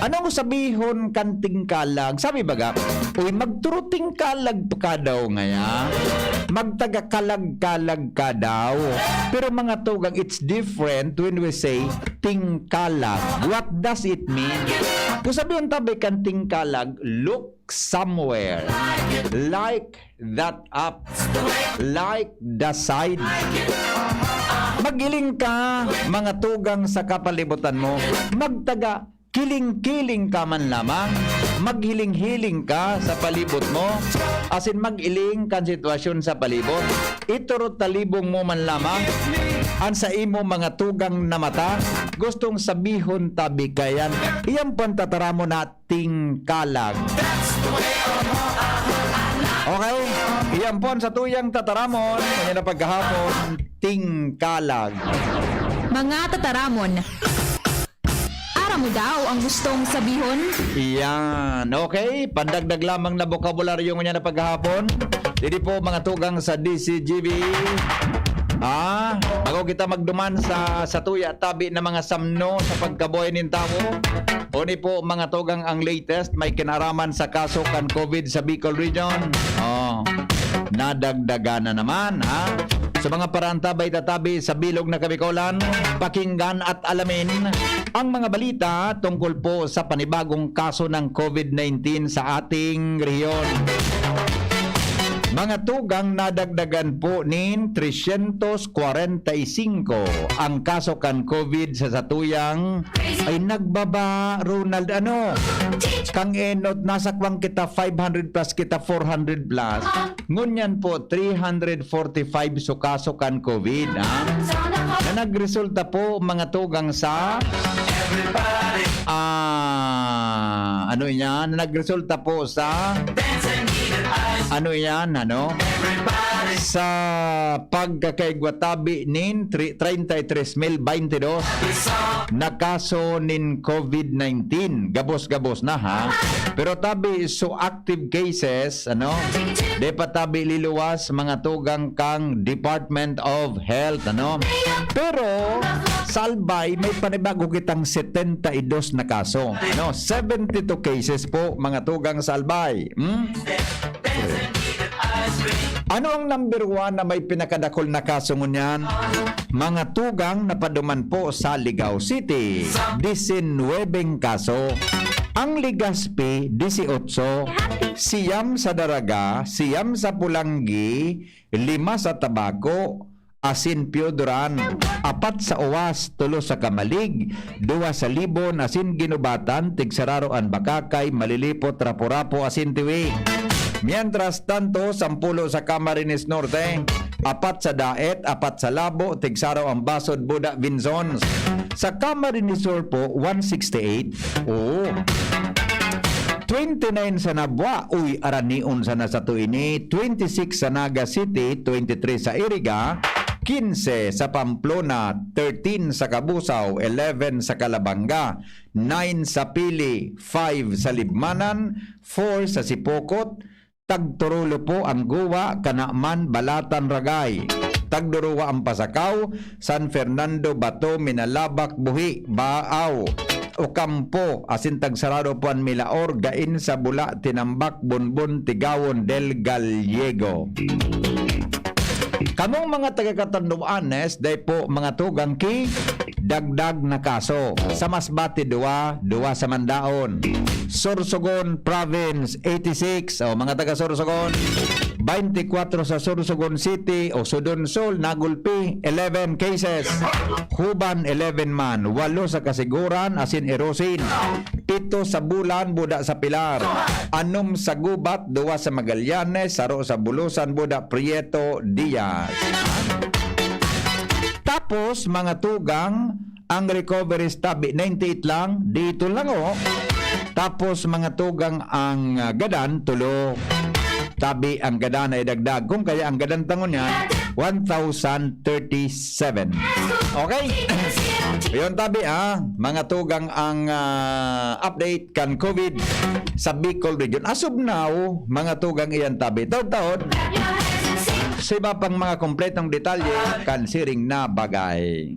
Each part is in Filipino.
Anong sabihon kanting kalag? Sabi baga, uy, magturuting kalag pa ka daw ngaya. Magtaga-kalag-kalag ka daw. Pero mga tugang, it's different when we say tingkalag. What does it mean? Kung sabihin tabi kanting kalag, look somewhere. Like that up. Like the side. Magiling ka, mga tugang sa kapalibutan mo. Magtaga kiling-kiling ka man lamang, maghiling-hiling ka sa palibot mo, asin mag-iling kan sitwasyon sa palibot, ituro talibong mo man lamang, ang sa imo mga tugang na mata, gustong sabihon tabi kayan, iyang pantatara mo na tingkalag. Okay, iyan po sa tuyang tataramon, kanya na paghahapon, tingkalag. Mga tataramon. Ara mo daw ang gustong sabihon? Iyan. Okay. Pandagdag lamang na bokabularyo niya na paghahapon. Dili po mga tugang sa DCGB. Bago kita magduman sa tuya tabi na mga samno sa pagkabuhay nin tao. Oni po mga tugang ang latest may kinaraman sa kaso kan COVID sa Bicol Region. Nadagdagan na naman, Sa mga parantabay tatabi sa bilog na Kabikolan, pakinggan at alamin ang mga balita tungkol po sa panibagong kaso ng COVID-19 sa ating rehiyon. Mga tugang nadagdagan po nin 345 ang kaso kan COVID sa satuyang ay nagbaba Ronald kang enot nasa kwang kita 500 plus kita 400 plus ngunyan po 345 so kaso kan COVID na nagresulta po mga tugang sa nagresulta po sa sa pagkakaigwatabi nin 33,022 na kaso nin COVID-19. Gabos-gabos na Pero tabi so active cases de pa tabi liluwas mga tugang kang Department of Health Pero salbay may panibago kitang 72 na kaso 72 cases po mga tugang salbay. Ano ang number 1 na may pinakadakol na kaso ngunyan? Mga tugang na paduman po sa Ligao City, 19 kaso. Ang Legazpi, 18. Siyam sa Daraga, siyam sa Pulanggi, 5 sa Tabaco, asin Piodoran, 4 sa Uwas, 3 sa Kamalig, 2 sa Libon, asin Ginubatan, Tigsararoan Bakakay, Malilipot, Rapo-Rapo, asin Tiwi. Mientras tanto, 10 sa Camarines Norte, 4 sa Daet, 4 sa Labo, Tigsaraw ang Basod, Buda, Vinzons. Sa Camarines Sur po, 168. 29 sa Nabwa, araniun sa Nasatuini, 26 sa Naga City, 23 sa Iriga, 15 sa Pamplona, 13 sa Kabusaw, 11 sa Calabanga, 9 sa Pili, 5 sa Libmanan, 4 sa Sipokot, Tagturulo po ang Guwa, Kanaman, Balatan, Ragay. Tagduruwa ang Pasakaw, San Fernando, Bato, Minalabak, Buhi, Baaw, Ocampo, asin Tagsarado po ang Milaor, Gain sa Bula, Tinambak, Bunbun, Tigawon, Del Gallego. Kamong mga taga-Katanduanes, day po mga tugang ki, dagdag na kaso. Sa Masbate, 2 sa Mandaon. Sorsogon Province, 86. Mga taga-Sorsogon, 24 sa Sorsogon City o Sudonsol, Nagulpi, 11 cases. Huban, 11 man. 8 sa Kasiguran, asin Erosin. 7 sa Bulan, Buda sa Pilar. 6 sa Gubat, 2 sa Magallanes. 0 sa Bulusan, Buda Prieto, Diaz. Tapos, mga tugang, ang recovery tabi, 98 lang. Dito lang Tapos, mga tugang, ang gadan, 3. Tabi ang gadan ay dagdag. Kung kaya ang gadan tangon niya, 1,037. Okay? Yun tabi mga tugang ang update kan COVID sa Bicol Region. As of now, mga tugang iyan tabi. Taon-taon, sa iba pang mga kompletong detalye kan siring na bagay.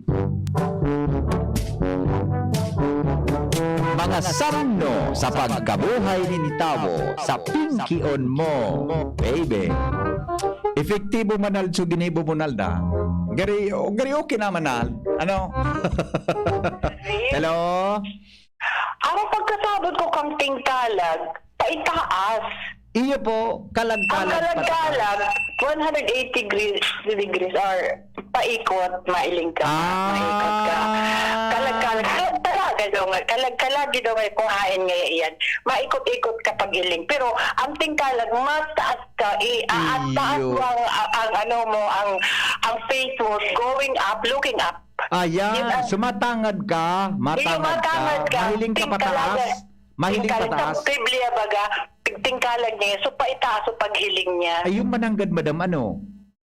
Mga Mga sarno sa pagkabuhay ni Tao sa Pinkion mo, baby. Efektibo manal so ginibo mo nalda. Gari okay na manal. Ano? Hello? Ang pagkasabot ko kang tingkalag, paitaas. Iyo po, Ang kalag-kalag. kalag-kalag, 180 degrees or paikot, mailing ka, maikot ka. Kalag-kalag, kalag-kalag daw may kuhain ngayon yan. Maikot-ikot ka pag iling. Pero ang tingkalag, mataas ka, taas Iyo. mo ang face mo, going up, looking up. Ayan, sumatangad ka, matangad ka. Mahiling ka pataas. Mahiling pataas. Biblia baga, tingkalag niya, so paitaas o paghiling niya. Ay, yung mananggad, madam, ano?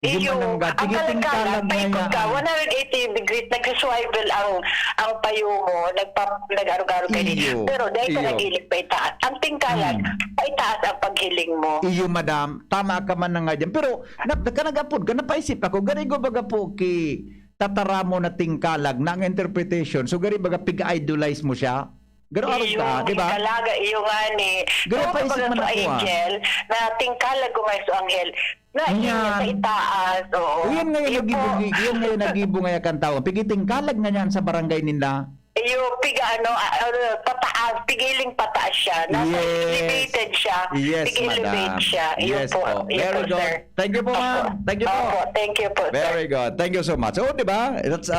Yung mananggad, ang tingkalag niya paikot ka, 180 degrees, nag-swivel ang payo mo, nag-arug-arug ka din. Iyo. Pero dahil ka Iyo. nag-ilig, paitaas. Ang tingkalag, paitaas ang paghiling mo. Iyo, madam, tama ka man na nga dyan. Pero, kanagapod ka, napaisip ako, gari ko baga po ki tatara mo na tingkalag na ang interpretation. So, gari baga pig-idolize mo siya. Garo arog ka, di ba? Kalaga, iyo nga ni. Garo Pero paisip man sa ako, angel, na tingkalag ko may so anghel, na iya Ayan. sa itaas. Oo. Yan ngayon nagibo nga kan tao. Pigiting kalag nga yan sa barangay nila. Iyo, pataas, pigiling pataas siya. Nasa Yes. elevated siya. Yes, Pig-elevate madam. siya. Iyo Yes po. po. Iyo Very po, good. sir. Thank you po, ma'am. Opo. Thank you po. Opo, thank you po, sir. Very good. Thank you so much. So, di ba? That's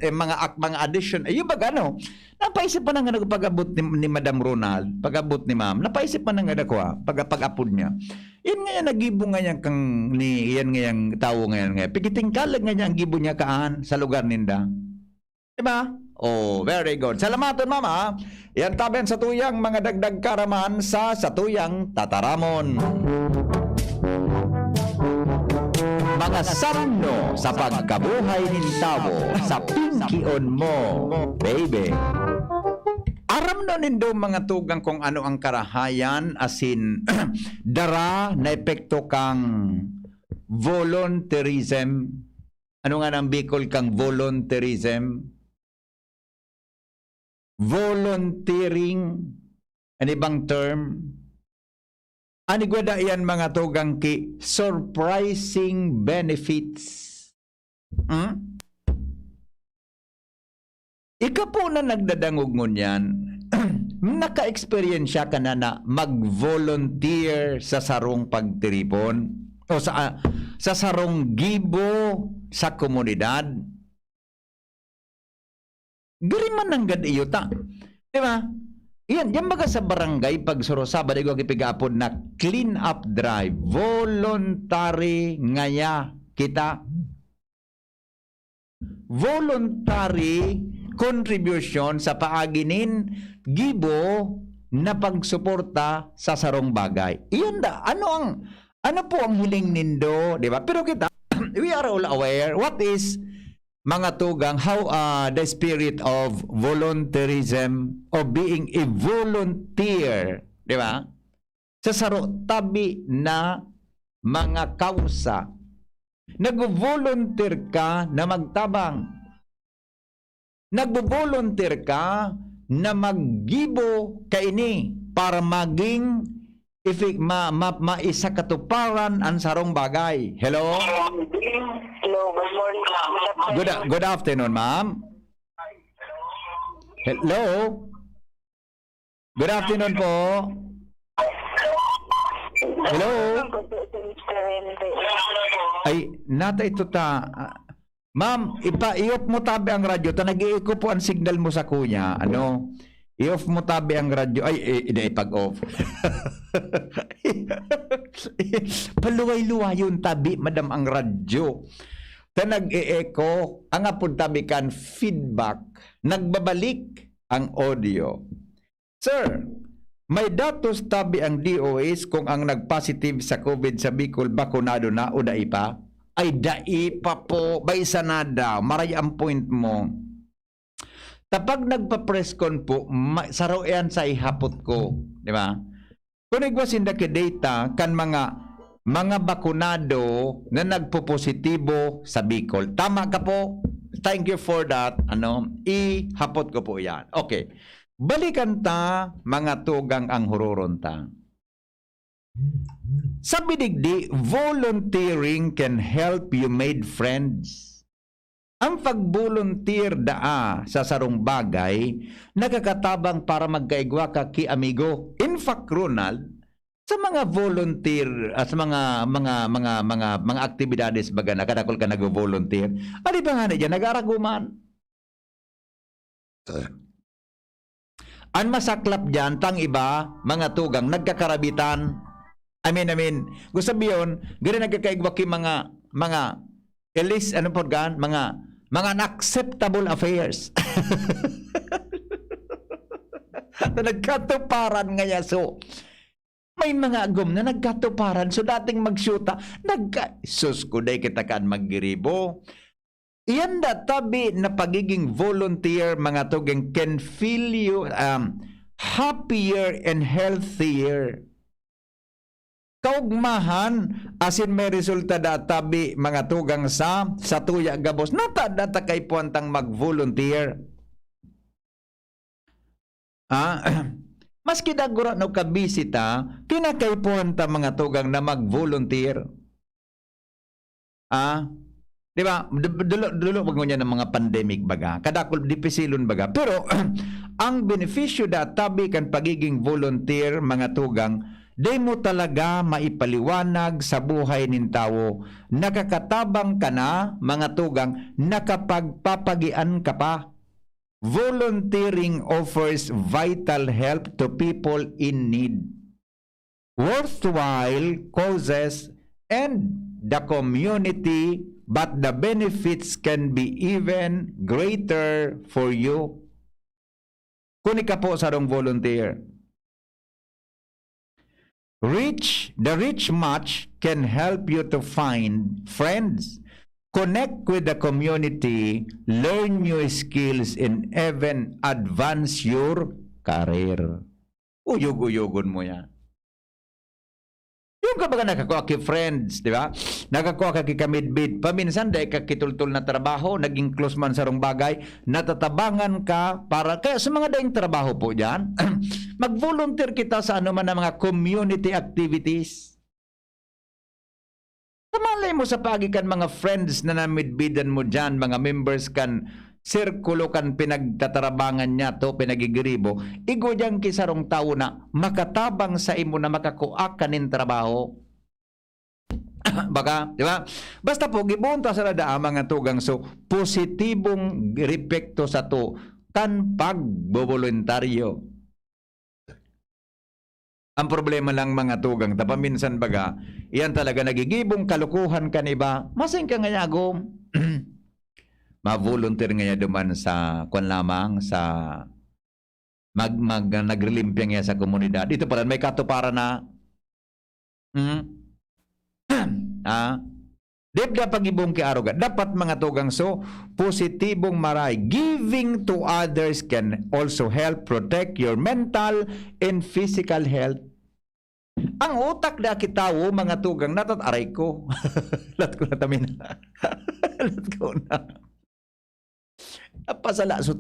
mga addition. Yung bag ano, napaisip pa na nga pag-abot ni Madam Ronald, pag-abot ni Ma'am, napaisip pa na nga ako pag-apod niya. Yan nga yan, nagibo nga yan kang ni, yan nga yung tao nga yan nga. Pigiting kalag nga niya ang gibo niya kaan sa lugar ninda. Diba? Oh, very good. Salamaton, Mama. Yan taben sa tuyang mga dagdag karaman sa tuyang tataramon. Mga sarno sa pagkabuhay ni Tao sa Pinkion mo, baby. Aram no nindo mga tugang kung ano ang karahayan asin dara na epekto kang volunteerism. Ano nga nang Bicol kang volunteerism? Volunteering. Ano bang term? Ani gwada yan mga tugang ki surprising benefits. Ika po na nagdadangog ngun yan, naka-experience ka na mag-volunteer sa sarong pagtiripon o sa sarong gibo sa komunidad. Gari man nanggad iyo ta. Di ba? Yan baga sa barangay pag surosaba di ko kipigapod na clean up drive, voluntary ngaya kita. Voluntary contribution sa paaginin gibo na pagsuporta sa sarong bagay. Iyon da, ano po ang hiling nindo, di ba? Pero kita, we are all aware what is mga tugang how the spirit of volunteerism of being a volunteer, di ba? Sa saro tabi na mga kausa. Nag-volunteer ka na magtabang. Nag-volunteer ka na maggibo kaini para maging maisa katuparan ang sarong bagay. Hello? Hello, good morning. Good afternoon, ma'am. Hello? Good afternoon po. Hello? Ay, nata ito ta. Ma'am, iop mo tabi ang radyo. Ta nag-iiko po ang signal mo sa kunya. Ano? I-off mo tabi ang radyo. Ay, pag-off. Paluway-luway yung tabi, madam, ang radyo. Ta nag-i-echo, ang apod tabi kan feedback, nagbabalik ang audio. Sir, may datos tabi ang DOS kung ang nag-positive sa COVID sa Bicol bakunado na o dai pa? Ay, dai pa po. Baysa na daw. Maray ang point mo. Tapag nagpa-press con po, saro yan sa ihapot ko. Di ba? Kung nagwasin na data kan mga bakunado na nagpo-positibo sa Bicol. Tama ka po. Thank you for that. Ihapot ko po yan. Okay. balikan ta mga tugang ang hururonta. Sa bidigdi, volunteering can help you made friends. Ang pag-volunteer daa sa sarong bagay, nakakatabang para magkaigwa ka ki amigo. In fact, Ronald, sa mga volunteer, sa mga aktibidades baga na kadakol ka nag-volunteer, ali ba nga na dyan, nag-araguman? Ang masaklap dyan, tang iba, mga tugang, nagkakarabitan. I mean, gusto sabihin, gano'n nagkakaigwa ki mga elis, ano po gan, mga unacceptable affairs. Nagkatuparan nga so. May mga agom na nagkatuparan so dating magsyuta, sus ko day kita kaan maggiribo. Iyan da tabi na pagiging volunteer mga tugang can feel you happier and healthier. Kaugmahan asin may resulta da tabi mga tugang sa tuya gabos nata data kay puantang mag-volunteer. Maski dagura no kabisita kinakay puanta mga tugang na mag-volunteer. Di ba? Dulo wag niya ng mga pandemic baga. Kadakol dipisilon baga. Pero ang benepisyo da tabi kan pagiging volunteer mga tugang di mo talaga maipaliwanag sa buhay nin tao. Nakakatabang ka na, mga tugang, nakapagpapagian ka pa. Volunteering offers vital help to people in need. Worthwhile causes and the community, but the benefits can be even greater for you. Kuni ka po sa rong volunteer. The rich match can help you to find friends, connect with the community, learn new skills, and even advance your career. Uyog-uyogon mo yan. Yung ka baga nakakuha ki friends, di ba? Nakakuha ka ki kamidbid. Paminsan dahil ka kitultul na trabaho, naging close man sa rong bagay, natatabangan ka para, kaya sa mga daing trabaho po dyan, mag-volunteer kita sa ano man na mga community activities. Tamalay mo sa pagikan mga friends na namidbidan mo dyan, mga members kan, sirkulo kan pinagtatarabangan niya to, pinagigiribo, igo dyan kisarong tao na makatabang sa imo na makakuha kanin trabaho. Baka, di ba? Basta po, gibunta sa rada mga tugang so, positibong repekto sa to kan pagboboluntaryo. Ang problema lang mga tugang, tapaminsan baga, iyan talaga nagigibong kalukuhan kan iba, masing ka nga yagom. Ma-volunteer nga duman sa kwan lamang sa nagrelimpya nga sa komunidad. Dito pala may katuparan na Debda pagibong ki aruga. Dapat mga tugang so positibong maray. Giving to others can also help protect your mental and physical health. Ang utak da kitawo mga tugang natataray ko. Lat ko na tamin. Lat ko na. Pasala so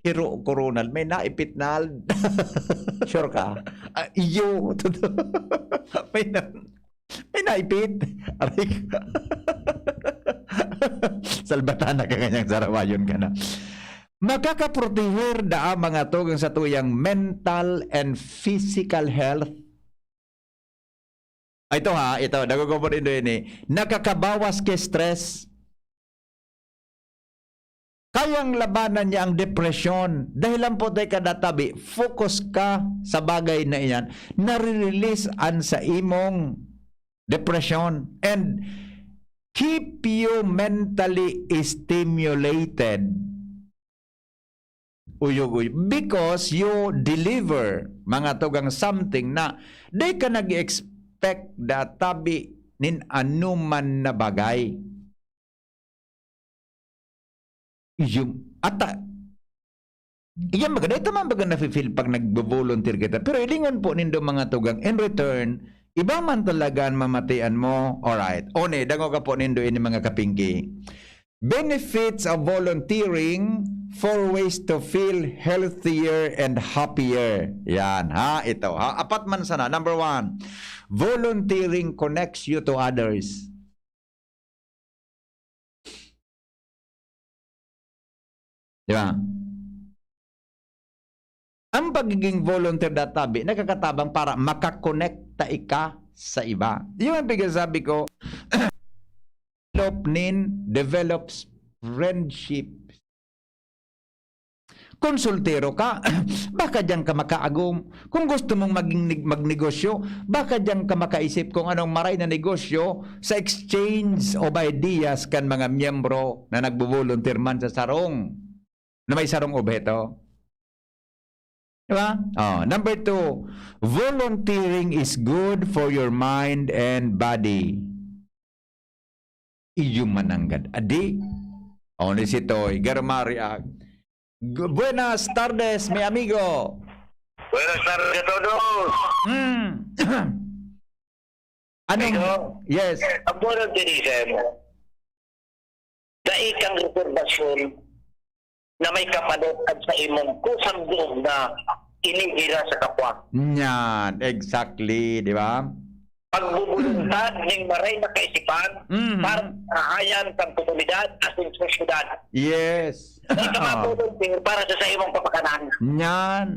hero coronal may naipitnal. Sure ka? Iyo. may naipit. Aray ka. Salbatana ka kanyang sarawayon ka na. Makakaproteher da mga tugang sa tuyang mental and physical health. Ito nagugumon ito nakakabawas ke stress. Kayang labanan niya ang depresyon. Dahil lang po tayo kadatabi, focus ka sa bagay na iyan, nare-release an sa imong depression and keep you mentally stimulated. Uyog-uyog. Because you deliver, mga tugang something na di ka nag-expect databi nin anuman na bagay. Yung iyan maganda ito man baga na-feel pag nag-volunteer kita pero ilingon po nindo mga tugang in return iba man talaga ang mamatian mo. Alright, dago ka po nindo ini mga kapinggi. Benefits of volunteering 4 ways to feel healthier and happier. Yan, ha? Ito, ha? Apat man sana. Number 1, volunteering connects you to others. Di ba? Ang pagiging volunteer databi, nakakatabang para makakonekta ika sa iba. Yung ang sabi ko, develops friendship. Konsultero ka, baka diyan ka makaagom. Kung gusto mong magnegosyo, baka diyan ka makaisip kung anong maray na negosyo sa exchange of ideas kan mga miyembro na nagbo-volunteer man sa sarong, na may sarong objeto. Diba? Number 2, volunteering is good for your mind and body. Iyo mananggad. Adi? Ni si Toy, Garmariag. Buenas tardes, mi amigo. Buenas tardes a todos. Anong? Amigo? Yes. Ang volunteerism, dahil kang reservasyon na may kapalit at sa imong kusang doon na inigira sa kapwa. Yan, exactly, di ba? Pagbubuluntad ng maray na kaisipan para kahayan ng komunidad at ng sosyedad. Yes. Hindi ka mag-volunteer para sa imong papakanan. Yan.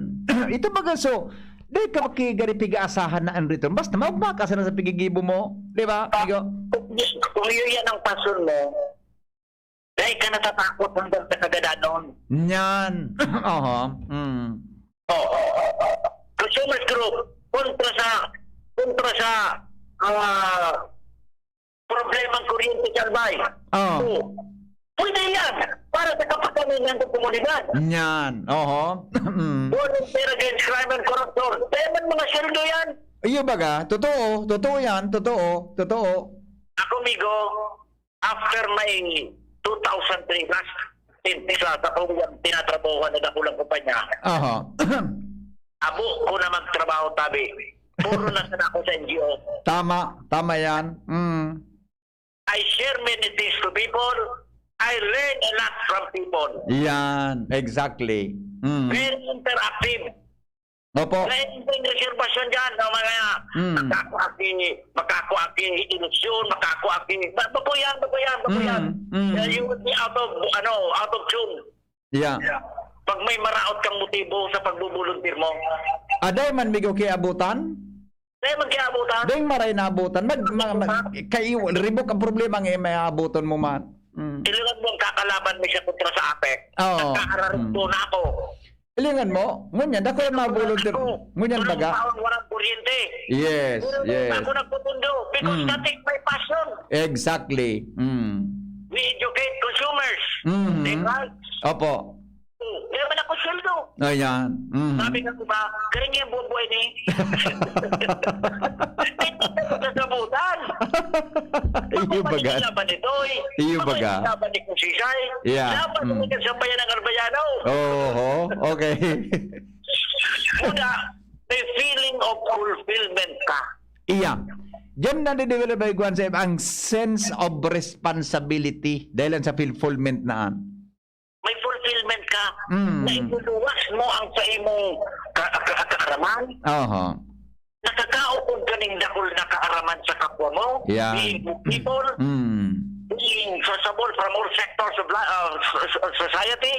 Ito baga so, dahil ka makigaripiga asahan na ang return. Basta maugmaka sa pigigibo mo. Di ba, amigo? Kung yun yan ang passion mo, dahil ka natatakot hanggang sa kagadanon. Yan. Consumers group kontra sa problemang kuryente sa albay. Pwede yan para sa kapakanan ng komunidad. Yan. Volunteer against crime and corruption. Kaya man mga sweldo yan. Iyo baga, totoo. Totoo yan. Totoo. Ako, migo, after my 2003 last sa akong tinatrabahuan na dakulang kumpanya, abo ko na magtrabaho tabi. Puro na sana ako sa NGO. Tama yan. I share many things to people. I learn a lot from people. Yan, exactly. Very interactive. Opo. Kaya yung reservasyon dyan, mga makakuaki ilusyon, makakuaki, bago yan. You would be out of tune. Yeah. Pag may maraot kang motibo sa pagbubuluntir mo. Aday man migo kay abutan? Dahil magkiabutan. Dahil maray na abutan. Kayo, ribok ang problema ng may abutan mo man. Ilangan mo ang kakalaban mo siya kontra sa APEC. Nagkaararin po na ako. Ilingan mo? Ngunyan, dako yung mga volunteer. Ngunyan baga? Walang kuryente. Yes. Ako nagpupundo because that is my passion. Exactly. We educate consumers. They rights. Opo. Kaya man ako sweldo. Ayan. Sabi ka ba, galing yung buong buhay ni. Sasabutan. Iyo baga. Laban ni Toy. Iyo baga. Laban ni Kusisay. Yeah. Laban ni Kasambayan ng Arbayano. Okay. Muna, may feeling of fulfillment ka. Iya. Diyan na de-develop by Juan Seb ang sense of responsibility dahil sa fulfillment na May fulfillment ka. Na ituluwas mo ang sa imong kaaraman. Nakakaupod ka ng dakol na kaaraman sa kapwa mo. Yeah. Being people. Being accessible from all sectors of society.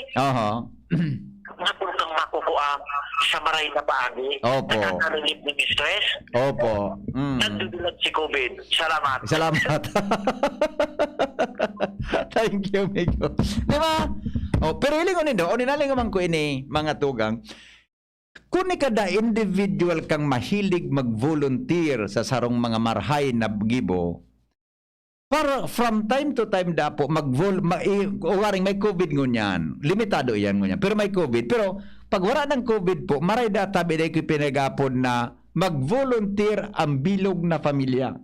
Napul kang makukuha sa maray na paagi. Opo. Nakakarinig ng stress. Opo. Nagdudulag si COVID. Salamat. Thank you, Migo. Di ba? Pero iling unin do, ninaling naman ko ini, mga tugang, kung kada individual kang mahilig mag-volunteer sa sarong mga marhay na gibo, para from time to time dapo waring may COVID ngunyan, limitado yan ngunyan, pero may COVID. Pero pag wala ng COVID po, maray data biday ko pinagapon na mag-volunteer ang bilog na pamilya.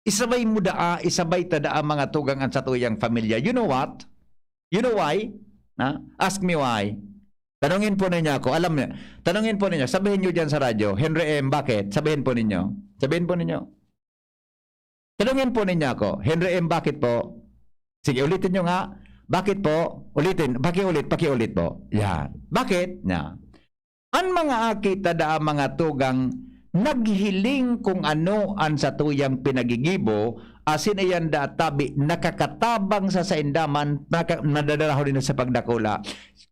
Isabay mo daa, isabay tada ang mga tugang ang sa tuyang pamilya. You know what? You know why? Ask me why. Tanungin po ninyo ako. Alam niyo. Tanungin po ninyo. Sabihin niyo diyan sa radyo. Henry M. Bakit? Sabihin po ninyo. Tanungin po ninyo ako. Henry M. Bakit po? Sige, ulitin niyo nga. Bakit po? Ulitin. Pakiulit po. Yan. Bakit? Yan. Ang mga akita da mga tugang naghiling kung ano ang sa tuyang pinagigibo, asin ayan da tabi nakakatabang sa saindaman, nadadalaho din sa pagdakula.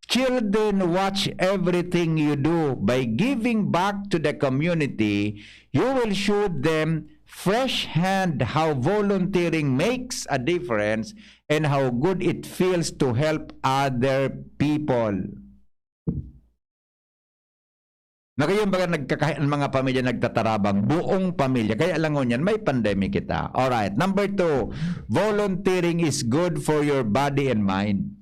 Children, watch everything you do. By giving back to the community, you will show them fresh hand how volunteering makes a difference and how good it feels to help other people. Nakayon baga mga pamilya nagtatarabang, buong pamilya. Kaya alam mo yan, may pandemic kita. Alright, number 2, volunteering is good for your body and mind.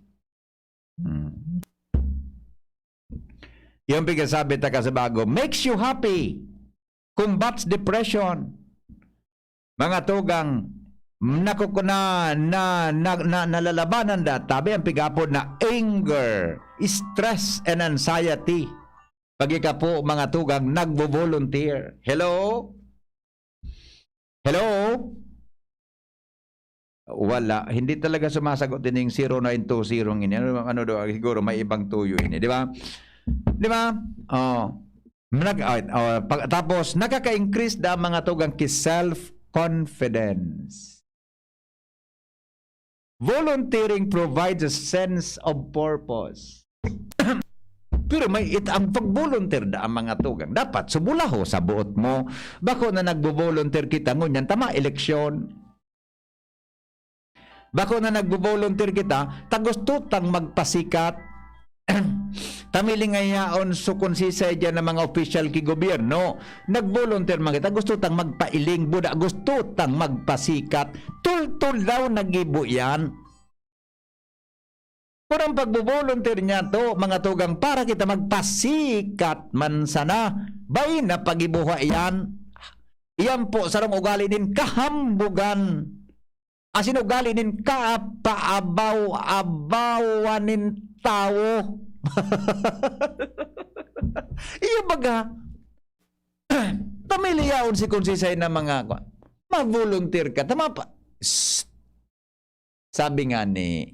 Yung sabi ta sa bago, makes you happy, combats depression. Mga tugang, nalalabanan da, tabi ang pigapod na anger, stress, and anxiety. Pagi ka po mga tugang nagbo-volunteer. Hello? Hello? Wala. Hindi talaga sumasagot din yung 0920 ini. Ano daw, siguro may ibang tuyo ini. Di ba? Di ba? Tapos, nakaka-increase da mga tugang self-confidence. Volunteering provides a sense of purpose. Pero may ang pag-volunteer da ang mga tugang. Dapat subulaho sa buot mo. Bako na nagbo-volunteer kita ngunyan, tama eleksyon. Bako na nagbo-volunteer kita, tagustutang magpasikat. Tamiling ngayon sukonsisay dyan ng mga official ki gobyerno. Nag-volunteer man kita, gustutang magpailing, buda, gustutang magpasikat. Tul-tul daw nagibo yan. Pero ang pagbo-volunteer niya to, mga tugang, para kita magpasikat man sana. Bay na pagibuha yan. Iyan po, sarang ugali din kahambugan. Asin ugali din kaapaabaw-abawanin tao. Iyo baga, pamilyaon si konsisay na mga mag-volunteer ka. Tama pa. Sabi nga ni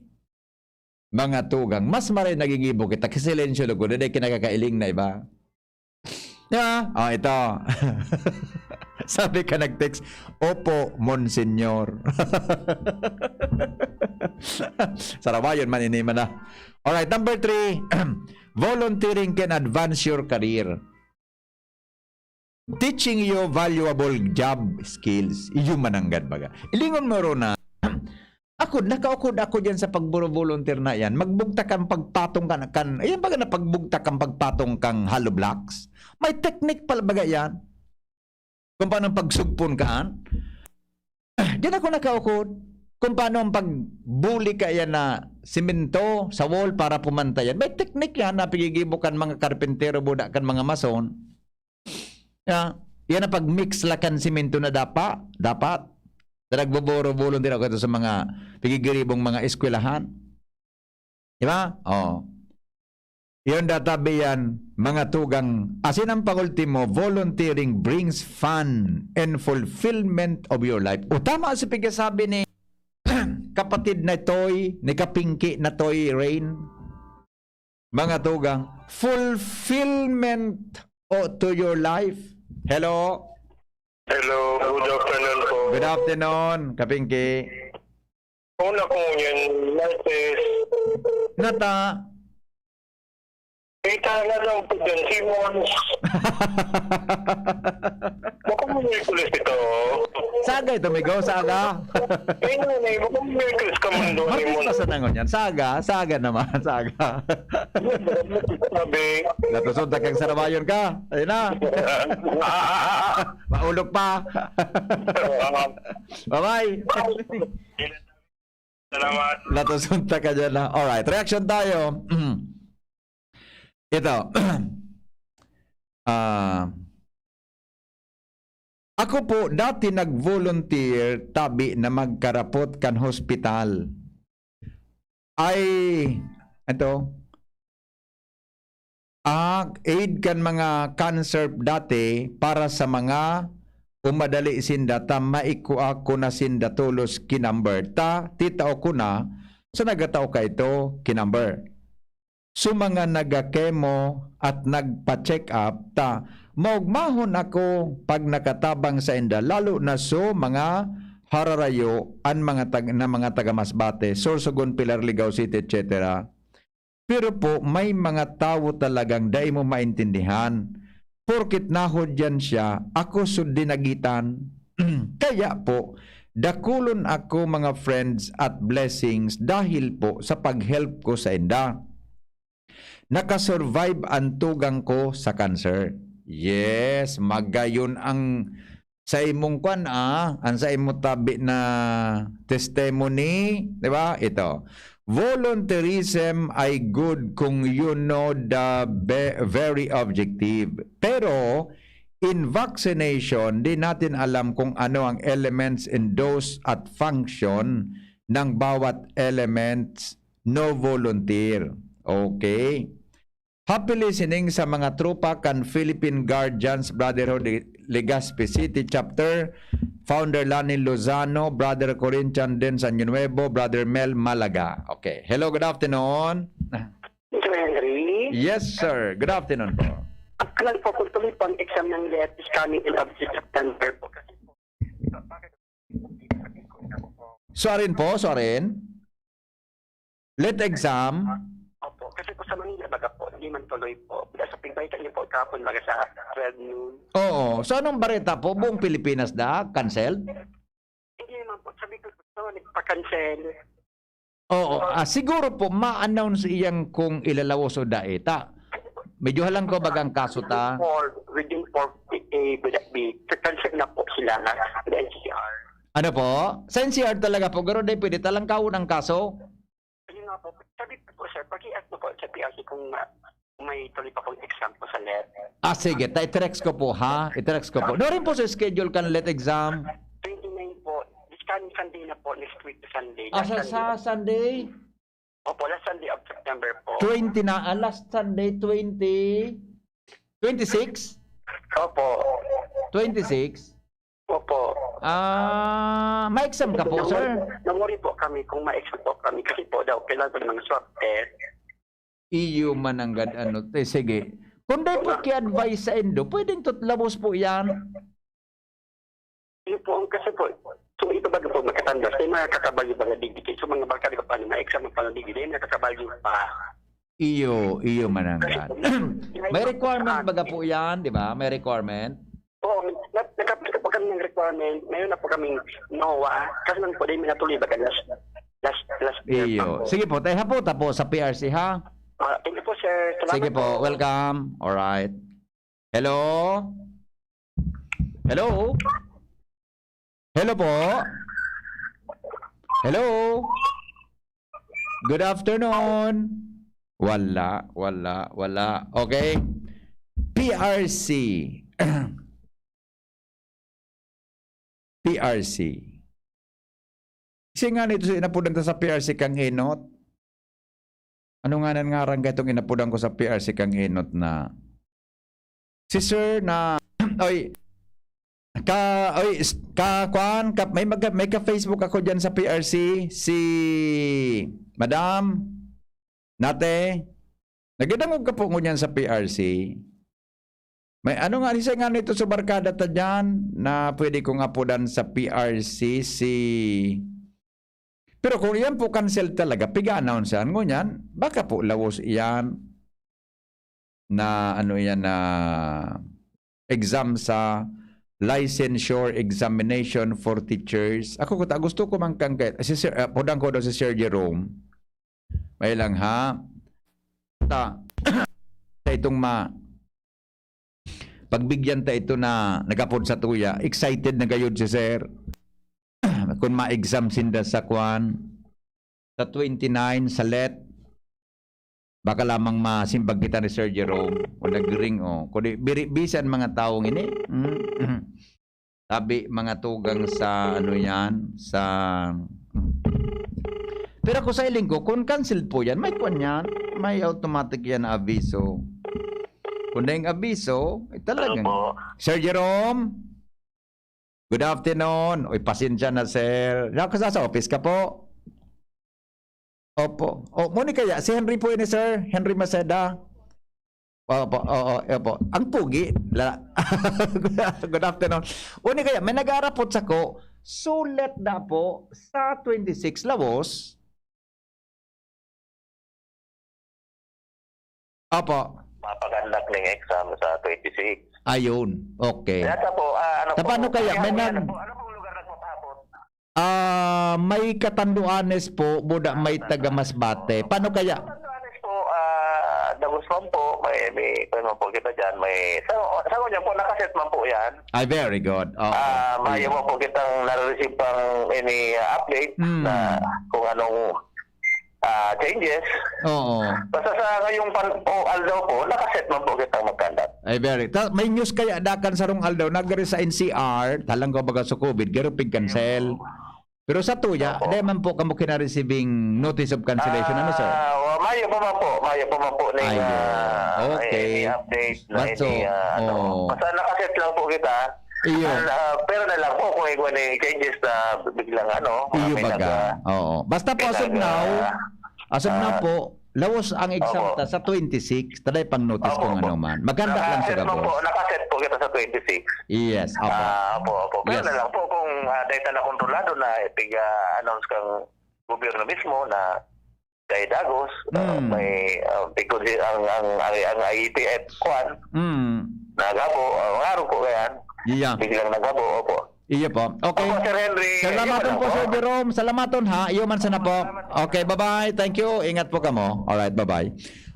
mga tugang, mas maray nagigibo kita kasi silensyo ko, dahil kinakakailing na iba. Yeah. Oh, ito. Sabi ka nag-text, opo, Monsignor. Sarabayon man iniman na. Alright, number 3, volunteering can advance your career. Teaching you valuable job skills. Iyo mananggad baga. Ilingon mo ro na, nakaukod ako dyan sa pag-volunteer na yan. Magbugta kang pagpatong kan. Ayan baga na pagbugta kang pagpatong kang hollow blocks. May technique pala baga yan. Kung paano pagsugpon kaan. Diyan ako nakaukod. Kung paano ang pagbuli ka yan na simento sa wall para pumantayan. May technique yan na pigigibukan mga karpentero, buda kan mga mason. Yan na pag-mix lakan simento na dapat. Nagboboro-bolon din ako ito sa mga pigigiribong mga eskwelahan. Diba? Oh. Yun databi yan, mga tugang. Asin ang pangultimo, volunteering brings fun and fulfillment of your life. O tama si pigasabi ni kapatid na Toy, ni Kapingki na Toy Rain. Mga tugang, fulfillment to your life. Hello? Hello, good afternoon po. Good afternoon, Kapingki. Una ko yan, Martes. Nata. Kita na lang po dyan, Simons. Baka mo Merkulis ito. Saga ito, Migo, saga. Eh, nanay, baka mo Merkulis ka man doon. Martis pa sa nangon yan. Saga naman, saga. Sabi. Natusunta kang sarabayon ka. Ayun na. Maulog pa. Bye-bye. Salamat. Natusunta ka dyan na. Alright, reaction tayo. Ito. Ako po dati nag-volunteer tabi na magkarapot kan hospital. Aid kan mga cancer dati para sa mga umadali sinda ta maiku ako na sinda tulos kinumber ta titao ko na Sa nagataw ka ito, kinumber. So mga nagakemo at nagpa-check up, maugmahon ako pag nakatabang sa inda, lalo na so mga hararayo an mga taga Masbate, Sorsogon, Pilar, Ligao City, etc. Pero po, may mga tao talagang dahil mo maintindihan. Porkit nahod yan siya, ako sudinagitan. Kaya po, dakulon ako mga friends at blessings dahil po sa pag-help ko sa inda. Nakasurvive ang tugang ko sa cancer. Yes, magayon ang sa imong kwan ang sa imong tabi na testimony, di ba? Ito. Volunteerism ay good kung you know the very objective. Pero in vaccination, di natin alam kung ano ang elements and dose at function ng bawat elements. No volunteer. Okay. Happy listening sa mga tropa kan Philippine Guardians Brotherhood Legazpi City Chapter, Founder Lani Lozano, Brother Corinthian din San Nuevo, Brother Mel Malaga. Okay. Hello, good afternoon. Mr. Henry, Yes, sir. Good afternoon po. akala po kung tuloy po ang exam ng LET is coming in up to September po. Sorin po, Sorin. Let exam. Opo, kasi po sa Manila, baga po, hindi man tuloy po. Sa Pigbayta niyo po, kapon baga sa 12 noon. Oo. So anong bareta po? Buong Pilipinas da? Cancelled? Hindi naman po, sabi ko po, nagpa-cancel. Oo. Siguro po, ma-announce iyang kung ilalawos o daeta. Medyo halang ko bagang kaso ta. Within 4 week, cancel na po sila ng NCR. Ano po? Sa NCR talaga po, garo day pwede talang kaon ang kaso. Ayun nga po, sabi ko po sir, pag-i-ask po sa PRC kung may tuloy pa pong exam po sa LET. Sige, iterex ko po ha. Iterex ko po. No rin po sa schedule kan let exam. 29 po, this coming Sunday na po, next week to Sunday. Sa Sunday? Opo, last Sunday of September po. 20 na, last Sunday, 20? 26? Opo. 26? Opo. May exam ka po, sir? Namori po kami kung ma-exam po kami kasi po daw kailangan po ng swab test. Iyo mananggad ano. Sige. Kung di po ki-advise sa endo, pwedeng tutlabos po yan. Yun po, kasi po, so ito baga po magkatandas, may mga kakabalyo ba na digdikit. So mga barkada ko pa na ma-exam pa na digdikit, may mga kakabalyo pa. Iyo mananggad. May requirement baga po yan, di ba? May requirement. Oo, nagkapit po kami ng requirement. Mayroon na po kaming NOAA. Kasi man po, may natuloy baga last year. Iyo. Sige po, tayo po sa PRC ha. Thank you po, sir. Salamat Sige po, welcome. Alright. Hello? Hello? Hello po? Hello? Good afternoon. Wala. Okay. PRC. PRC. Kasi nga nito inapudan sa PRC kang enot. Ano nga nang ngarang itong inapudan ko sa PRC kang enot na si sir na may ka-Facebook ako diyan sa PRC si Madam Nate. Nagdangog ka po ngunyan sa PRC. May ano nga isa nga nito sa barkada ta diyan na pwede ko nga pudan sa PRC si. Pero kung yan po cancel talaga, piga-announcean ngunyan, baka po lawos iyan na ano yan na exam sa licensure examination for teachers. Ako gusto ko man kang si Sir, pudang ko daw si Sir Jerome. May lang ha. Ta itong pagbigyan ta ito na nagapod sa tuya, excited na gayud si Sir. Kung ma-exam sinda sa kwan sa 29 sa LET, baka lamang masimbag kita ni Sir Jerome o nag-ring kung bisan mga taong ini sabi mga tugang sa ano yan sa pero kung sa iling ko kung cancel po yan may kwan yan may automatic yan na abiso kung na yung abiso talagang Sir Jerome, good afternoon. Oy, pasensya na, sir. Sa office ka po? Opo. Muna kaya, si Henry po ini, sir. Henry Maceda. Opo. Ang pugi. Good afternoon. Muna kaya, may nag-aarapot sa ko, sulit na po sa 26 Laos. Opo. Mapagandak ng exam sa 26. Ayun. Okay. Kaya po, Paano kaya? May ano pong lugar nagpapahapon? May Katanduanes po, buda may taga Masbate. Paano kaya? Honest po, Dagusman po, may kung po kita dyan, may, sa kanya po, nakaset man po yan. Ay, very good. Mayo mo po kitang nare-receive pang any update na kung anong changes. Oo. Basta sa ngayong aldaw po, nakaset man po kitang magkandat. Ay, very. May news kaya dakan sa rong aldaw, nagari sa NCR, talang ko baga sa COVID, garo pig cancel. Pero sa tuya, di man po kamo kina-receiving notice of cancellation, ano sir? Mayo pa man po na okay. any update na Baso, any basta nakaset lang po kita. Iyo. Pero na lang po kung ikaw na changes na biglang Iyo baga. Oo. Basta po as of now po, lawas ang exam ta sa 26, taday pang notice kung ano man. Maganda lang sa gabo. Nakaset po kita sa 26. Yes, Opo. Pero Yes. na lang po kung data na kontrolado na announce kang gobyerno mismo na kay Dagos, may because ang IETF kwan, nagabo, araw po kayan, biglang nagabo, opo. Iya po. Okay. Opo, Sir Henry. Salamaton po, Sir Jerome. Salamaton ha. Iyo man sana po. Okay, bye-bye. Thank you. Ingat po kamo. Alright, bye-bye.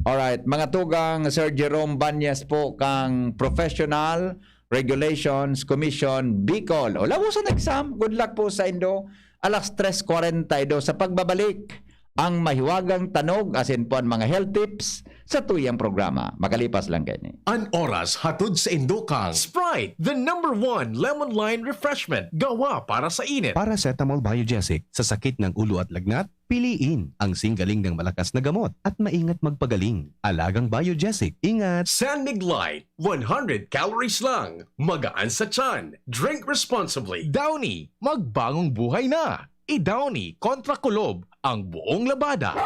Alright, mga tugang Sir Jerome Banyas po kang Professional Regulations Commission Bicol. O labo sa exam. Good luck po sa Indo. Alas 3:42 sa pagbabalik. Ang mahiwagang tanog asin po ang mga health tips sa tuyang programa. Makalipas lang kayo ni. An oras hatod sa Indokang. Sprite, the #1 lemon lime refreshment. Gawa para sa init. Paracetamol Biogesic. Sa sakit ng ulo at lagnat, piliin ang singgaling ng malakas na gamot at maingat magpagaling. Alagang Biogesic. Ingat! San Mig Light, 100 calories lang. Magaan sa tiyan. Drink responsibly. Downy, magbagong buhay na. I-Downy kontra kulob ang buong labada.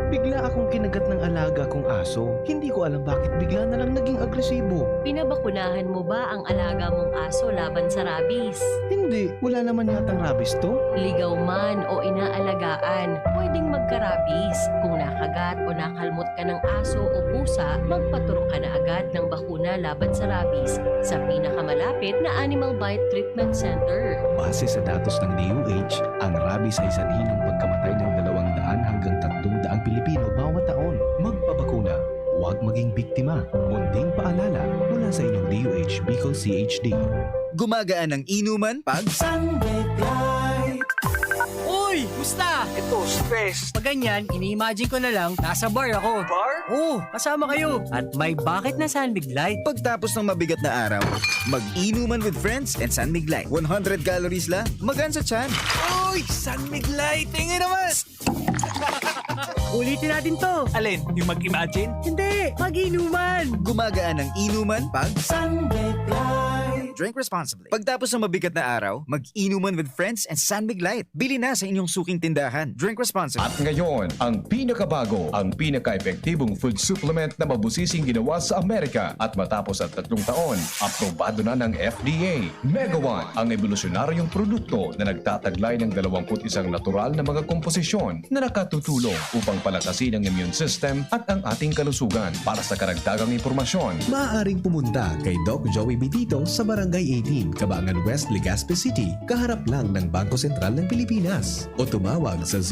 Bigla akong kinagat ng alaga kong aso. Hindi ko alam bakit bigla na lang naging agresibo. Pinabakunahan mo ba ang alaga mong aso laban sa rabies? Hindi, wala naman yatang rabies to. Ligaw man o inaalagaan, pwedeng magka-rabies. Kung nakagat o nakalmot ka ng aso o pusa, magpaturok ka na agad ng bakuna laban sa rabies sa pinakamalapit na Animal Bite Treatment Center. Base sa datos ng DOH, ang rabies ay sanhi ng pagkamatay ng 200 hanggang 300 Pilipino bawat taon. Magpabakuna, huwag maging biktima. Munding paalala mula sa inyong DOH Bicol CHD. Gumagaan ang inuman pag Uy! Musta? Ito, stress. Pag ganyan, ini-imagine ko na lang, nasa bar ako. Bar? Oo, kasama kayo. At may bucket na San Mig Light. Pagtapos ng mabigat na araw, mag-inuman with friends and San Mig Light. 100 calories lang, magaan sa tiyan. Uy! San Mig Light! Tingin naman! Ulitin natin to. Alin? Yung mag-imagine? Hindi! Mag-inuman! Gumagaan ang inuman pag San Mig Light. Drink responsibly. Pagtapos ng mabigat na araw, mag-inuman with friends and San Mig Light. Bili na sa inyong suking tindahan. Drink responsibly. At ngayon, ang pinakabago, ang pinaka-epektibong food supplement na mabusising ginawa sa Amerika at matapos at 3 taon, aprobado na ng FDA. Mega One, ang evolusyonaryong produkto na nagtataglay ng 21 natural na mga komposisyon na nakatutulong upang palakasin ang immune system at ang ating kalusugan. Para sa karagdagang impormasyon, Maaaring pumunta kay Doc Joey Bitito sa Barangay 18, Cabangan West, Legazpi City, kaharap lang ng Bangko Sentral ng Pilipinas. O tumawag sa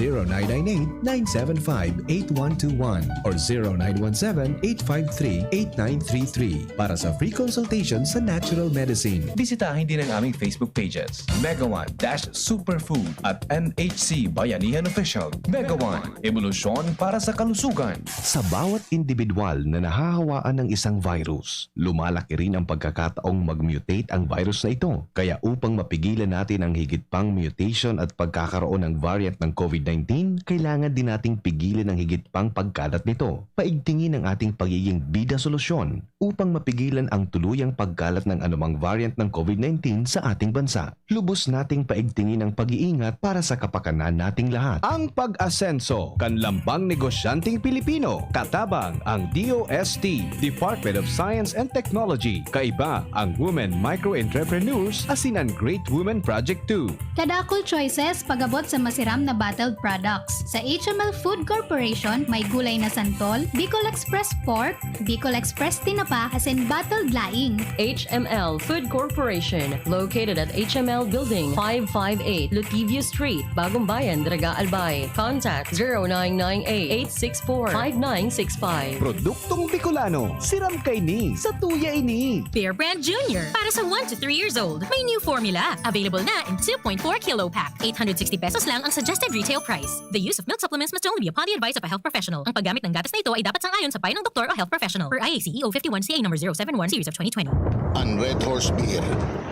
0998-975-8121 or 0917-853-8933 para sa free consultation sa natural medicine. bisitahin din ang aming Facebook pages, Mega One Superfood at NHC Bayanihan Official. Mega One, evolusyon para sa kalusugan. Sa bawat individual na nahahawaan ng isang virus, lumalaki rin ang pagkakataong mag-mutate mutate ang virus na ito. Kaya upang mapigilan natin ang higit pang mutation at pagkakaroon ng variant ng COVID-19, kailangan din nating pigilan ang higit pang pagkalat nito. Paigtingin ang ating pagiging bida solusyon upang mapigilan ang tuluyang pagkalat ng anumang variant ng COVID-19 sa ating bansa. Lubos nating paigtingin ang pag-iingat para sa kapakanan nating lahat. Ang pag-asenso, kanlambang negosyanteng Pilipino, katabang ang DOST, Department of Science and Technology, kaiba ang Women Micro-Entrepreneurs, asinan Great Women Project 2. Kadakol choices pagabot sa masiram na bottled products. Sa HML Food Corporation, may gulay na santol, Bicol Express Pork, Bicol Express Tinapa, asin bottled laing. HML Food Corporation, located at HML Building 558, Lutivio Street, Bagong Bayan, Daraga, Albay. Contact 0998-864-5965. Produktong Bicolano, siram kay ni, sa tuya ini. Bear Brand Junior. Para sa 1 to 3 years old, may new formula. Available na in 2.4 kilo pack. 860 pesos lang ang suggested retail price. The use of milk supplements must only be upon the advice of a health professional. Ang paggamit ng gatas na ito ay dapat sangayon sa payo ng doktor o health professional. Per IACEO 51 CA number 071 series of 2020. Ang Red Horse Beer,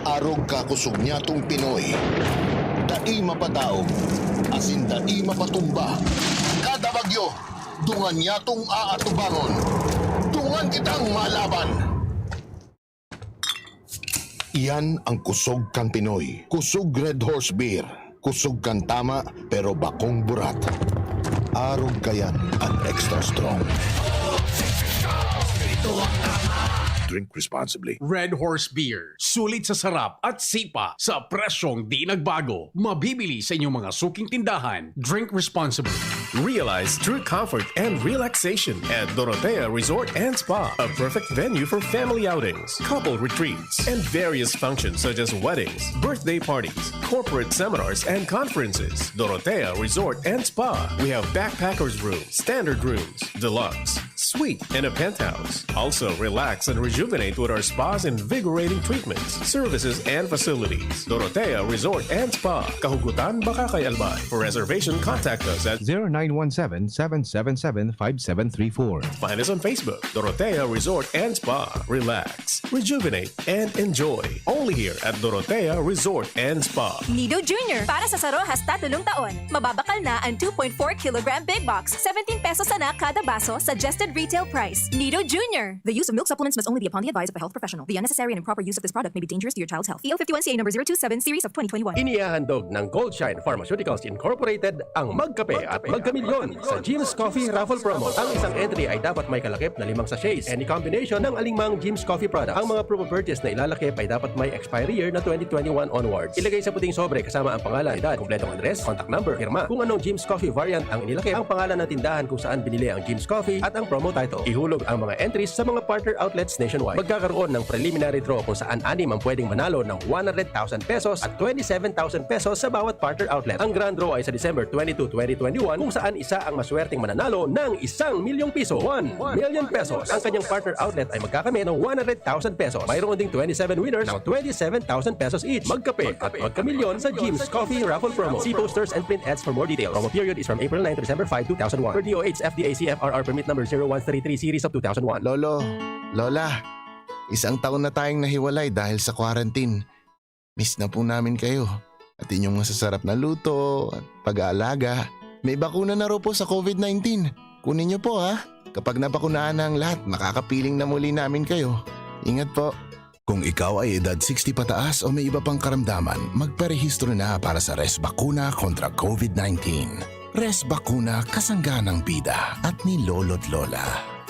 arog kakusog niya tong Pinoy. Dai mapadaog, asin dai mapatumba. Kada bagyo, dungan niya tong aatubangon. Dungan kitang malaban. Iyan ang kusog kang Pinoy. Kusog Red Horse Beer. Kusog kang tama pero bakong burat. Arog kayan at extra strong. Drink responsibly. Red Horse Beer. Sulit sa sarap at sipa sa presyong di nagbago. Mabibili sa inyong mga suking tindahan. Drink responsibly. Realize true comfort and relaxation at Dorotea Resort and Spa, a perfect venue for family outings, couple retreats, and various functions such as weddings, birthday parties, corporate seminars, and conferences. Dorotea Resort and Spa. We have backpackers rooms, standard rooms, deluxe, suite, and a penthouse. Also, relax and rejuvenate with our spa's invigorating treatments, services, and facilities. Dorotea Resort and Spa, Kahugutan, Bakakay, Albay. For reservation, contact us at 0917-777-5734. Find us on Facebook, Dorotea Resort and Spa. Relax, rejuvenate, and enjoy. Only here at Dorotea Resort and Spa. Nido Junior. Para sa Sarojas 3 taon, mababakal na ang 2.4 kilogram big box. 17 pesos na kada baso, suggested retail price. Nido Junior. The use of milk supplements must only be upon the advice of a health professional. The unnecessary and improper use of this product may be dangerous to your child's health. EO 51 CA number 027 series of 2021. Inihahandog ng Goldshine Pharmaceuticals Incorporated ang Magkape at Magkamilyon sa Jim's Coffee Raffle Promo. Ang isang entry ay dapat may kalakip na 5 sachets. Any combination ng alingmang Jim's Coffee product. Ang mga proof of purchase na ilalakip ay dapat may expiry year na 2021 onwards. Ilagay sa puting sobre kasama ang pangalan, edad, kumpletong address, contact number, firma, kung anong Jim's Coffee variant ang inilakip, ang pangalan ng tindahan kung saan binili ang Jim's Coffee at ang promo title. Ihulog ang mga entries sa mga partner outlets nationwide. Magkakaroon ng preliminary draw kung saan 6 ang pwedeng manalo ng 100,000 pesos at 27,000 pesos sa bawat partner outlet. Ang grand draw ay sa December 22, 2021 kung saan isa ang maswerteng mananalo ng 1 milyong piso. 1 million pesos. Ang kanyang partner outlet ay magkakamit ng 100,000 pesos. Mayroon ding 27 winners ng 27,000 pesos each. Magkape at magkamilyon sa Jim's Coffee Raffle Promo. See posters and print ads for more details. Promo period is from April 9 to December 5, 2001. Per DOH FDA CFRR permit number 0133 series of 2001. Lolo, Lola, 1 taon na tayong nahiwalay dahil sa quarantine. Miss na po namin kayo. At inyong masasarap na luto at pag-aalaga. May bakuna na raw po sa COVID-19. Kunin niyo po ha. Kapag nabakunaan na ang lahat, makakapiling na muli namin kayo. Ingat po. Kung ikaw ay edad 60 pataas o may iba pang karamdaman, magparehistro na para sa Res Bakuna kontra COVID-19. Res Bakuna, kasangganang bida at ni Lolo't Lola.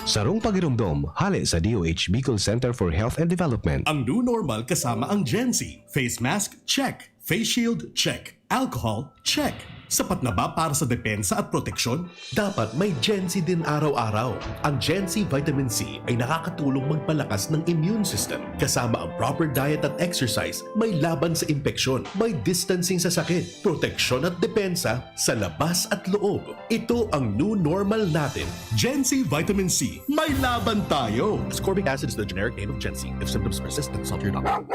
Sarong pagirumdom, hali sa DOH Bicol Center for Health and Development. Ang new normal kasama ang Gen-Z. Face mask, check. Face shield, check. Alcohol, check. Sapat na ba para sa depensa at proteksyon? Dapat may Gen-Z din araw-araw. Ang Gen-Z Vitamin C ay nakakatulong magpalakas ng immune system. Kasama ang proper diet at exercise, may laban sa impeksyon, may distancing sa sakit, proteksyon at depensa sa labas at loob. Ito ang new normal natin. Gen-Z Vitamin C. May laban tayo! Ascorbic acid is the generic name of Gen-Z. If symptoms persist, consult your doctor.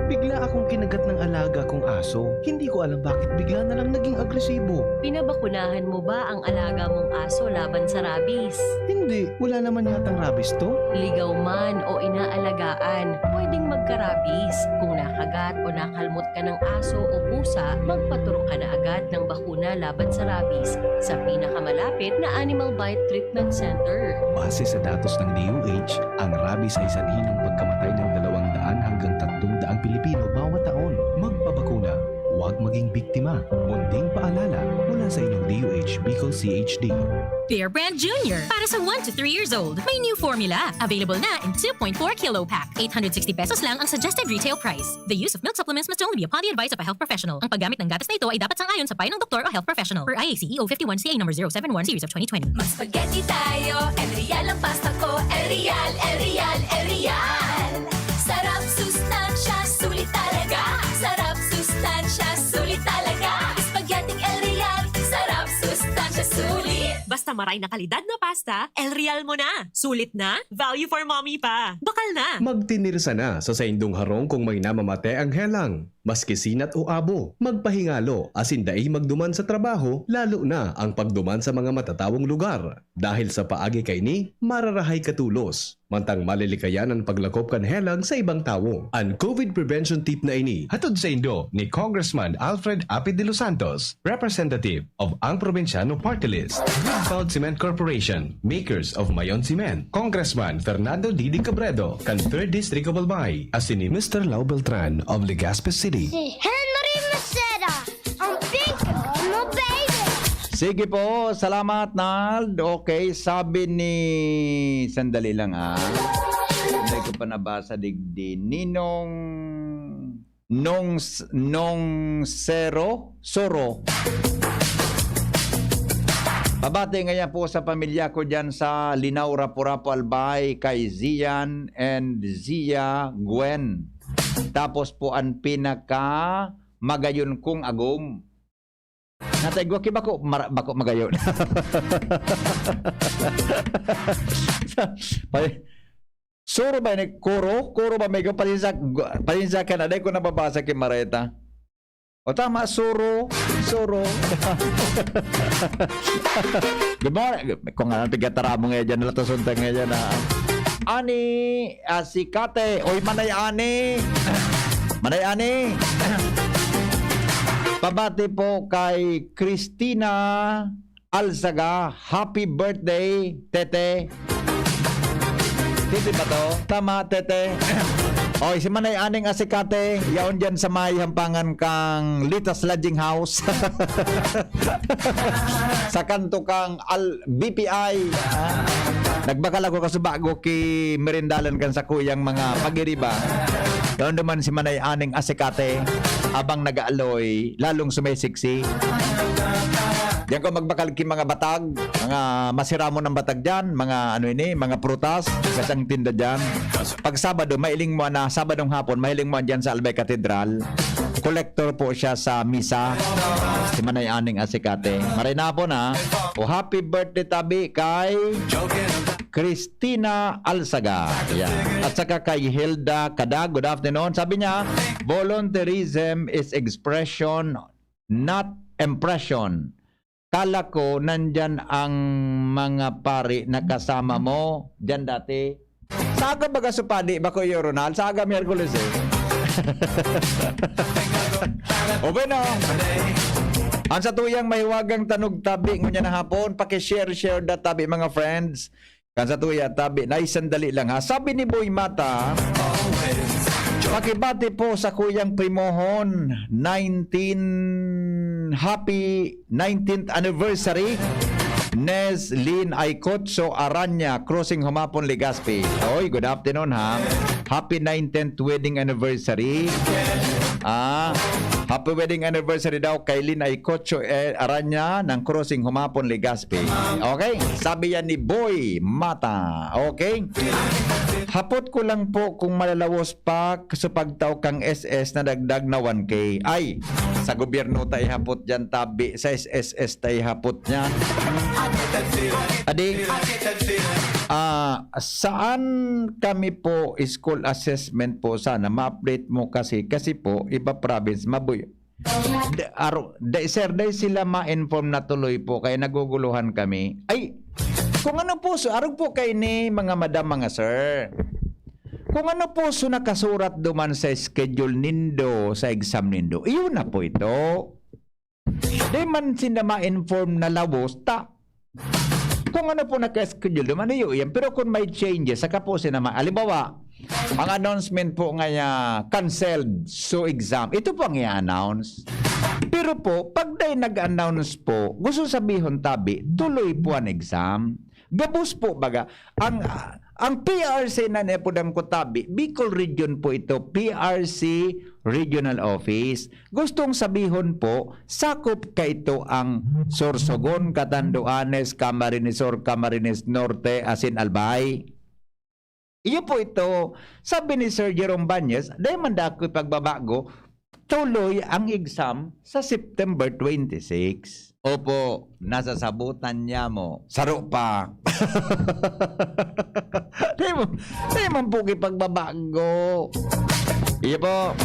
Bigla akong kinagat ng alaga kong aso. Hindi ko alam bakit bigla na lang naging agresibo. Pinabakunahan mo ba ang alaga mong aso laban sa rabies? Hindi, wala naman yatang rabies to. Ligaw man o inaalagaan, pwedeng magka-rabies. Kung nakagat o nakalmot ka ng aso o pusa, magpaturok ka na agad ng bakuna laban sa rabies sa pinakamalapit na Animal Bite Treatment Center. Base sa datos ng DOH, ang rabies ay sanhi ng pagkamatay ng 200 hanggang 300 Pilipino bawat taon. Magpabakuna, huwag maging biktima. Munting paalala mula sa inyong DOH Bicol CHD. Bear Brand Jr. Para sa 1 to 3 years old. May new formula. Available na in 2.4 kilo pack. 860 pesos lang ang suggested retail price. The use of milk supplements must only be upon the advice of a health professional. Ang paggamit ng gatas na ito ay dapat sang-ayon sa payo ng doktor o health professional. Per IAC EO 51 CA number 071 series of 2020. Mag spaghetti tayo, El Real ang pasta ko. El Real, El Real, El Real. Sarap, sustansya, sulit talaga. Sarap, sustansya, sulit talaga. Spaghetti El Real, sarap, sustansya, sulit. Basta maray na kalidad na pasta, El Real mo na. Sulit na, value for mommy pa. Bakal na. Magtinirsa na sa saindong harong kung may namamate ang helang. Maski sinat o abo, magpahingalo asin daig magduman sa trabaho, lalo na ang pagduman sa mga matatawong lugar. Dahil sa paagi kay ni, mararahay katulos. Mantang malilikayan ang paglakop kan helang sa ibang tao. Ang COVID prevention tip na ini, hatod sa Indo ni Congressman Alfred Apid de los Santos, representative of ang Provinciano Party List. Greenfield Cement Corporation, makers of Mayon Cement. Congressman Fernando Didi Cabredo, kan 3rd District of Albay, asin ni Mr. Lau Beltran of Legazpi City. Si Henry Maceda, ang pink mo baby. Sige po, salamat Nald. Okay, sabi ni... Sandali lang Hindi ko pa nabasa digdi. Nong Soro. Pabati ngayon po sa pamilya ko dyan sa Linaw, Rapu-Rapu, Albay, kay Zian and Zia Gwen. Tapos po ang pinaka magayon kong agom. Natay gwa bako magayon. Suro ba ni Kuro ba may palinsak ka na dai ko nababasa kay Mareta. O tama, Suro. Good morning. Kung nga pigatara mo ngayon dyan, nalatasunta ngayon na Ani, si Kate, oy Manay Ani. Pabati po kay Christina Alzaga. Happy birthday, Tete. Tete ba to? Tama, Tete. Oy, si Manay Aning Asikate, yaon dyan sa may hampangan kang Litas Lodging House. Sa kanto kang BPI. Nagbakal ako kasubago ki merindalan kan sa kuyang mga pagiriba. Doon naman si Manay Aning Asikate habang nag-aaloy, lalong sumisiksi. Diyan ko magbakal ki mga batag, mga masira mo ng batag dyan, mga mga prutas, kasang tinda dyan. Pag Sabado, mailing mo na, Sabadong hapon, mailing mo dyan sa Albay Cathedral. Collector po siya sa misa. Si Manay Aning Asikate. Maray na po na. O happy birthday tabi kay Christina Alzaga. Yan. At saka kay Hilda Kadag. Good afternoon. Sabi niya, volunteerism is expression, not impression. Kala ko nandyan ang mga pari na kasama mo dyan dati. Saga baga supadi ba ko yung Ronald? Saga Miyerkules O bueno. Ang sa tuyang mahiwagang tanog tabi ngunya na hapon, paki-share that tabi mga friends. Kan sa tuya tabi, naisandali lang ha. Sabi ni Boy Mata, pakibati po sa kuyang Primohon, happy 19th anniversary. Nes Lynn Aicotso Aranya, Crossing Humapon, Legazpi. Oy, good afternoon ha. Happy 19th wedding anniversary. Happy wedding anniversary daw kay Lynn Aicotso Aranya ng Crossing Humapon, Legazpi. Okay? Sabi yan ni Boy Mata. Okay? Hapot ko lang po kung malalawas pa sa pagtaw kang SS na dagdag na 1K. Ay, sa gobyerno tayo hapot dyan tabi. Sa SSS tayo hapot niya. Adi, saan kami po school assessment po sana ma-update mo kasi po iba province mabuy. Sir, dahil sila ma-inform na tuloy po kaya naguguluhan kami. Ay, kung ano po, arog po kayo ni mga madam, mga sir. Kung ano po nakasurat duman sa schedule nindo, sa exam nindo, iyon na po ito. Di man sila ma-inform na labos, kung ano po naka-schedule duman, iyon. Pero kung may changes, saka po sila alimbawa, ang announcement po nga canceled so exam, ito po ang i-announce. Pero po, pag day nag-announce po, gusto sabihin tabi, tuloy po ang exam. Gabos po baga, ang PRC na nepodam ko tabi, Bicol Region po ito, PRC Regional Office. Gustong sabihin po, sakop ka ito ang Sorsogon, Catanduanes, Camarines Sur, Camarines Norte, Asin Albay. Iyo po ito, sabi ni Sir Jerome Banyes, dahil mandako pagbabago, tuloy ang exam sa September 26. Opo, nasa sabutan niya mo. Saro pa. Di mo po pagbabago. Iyo po.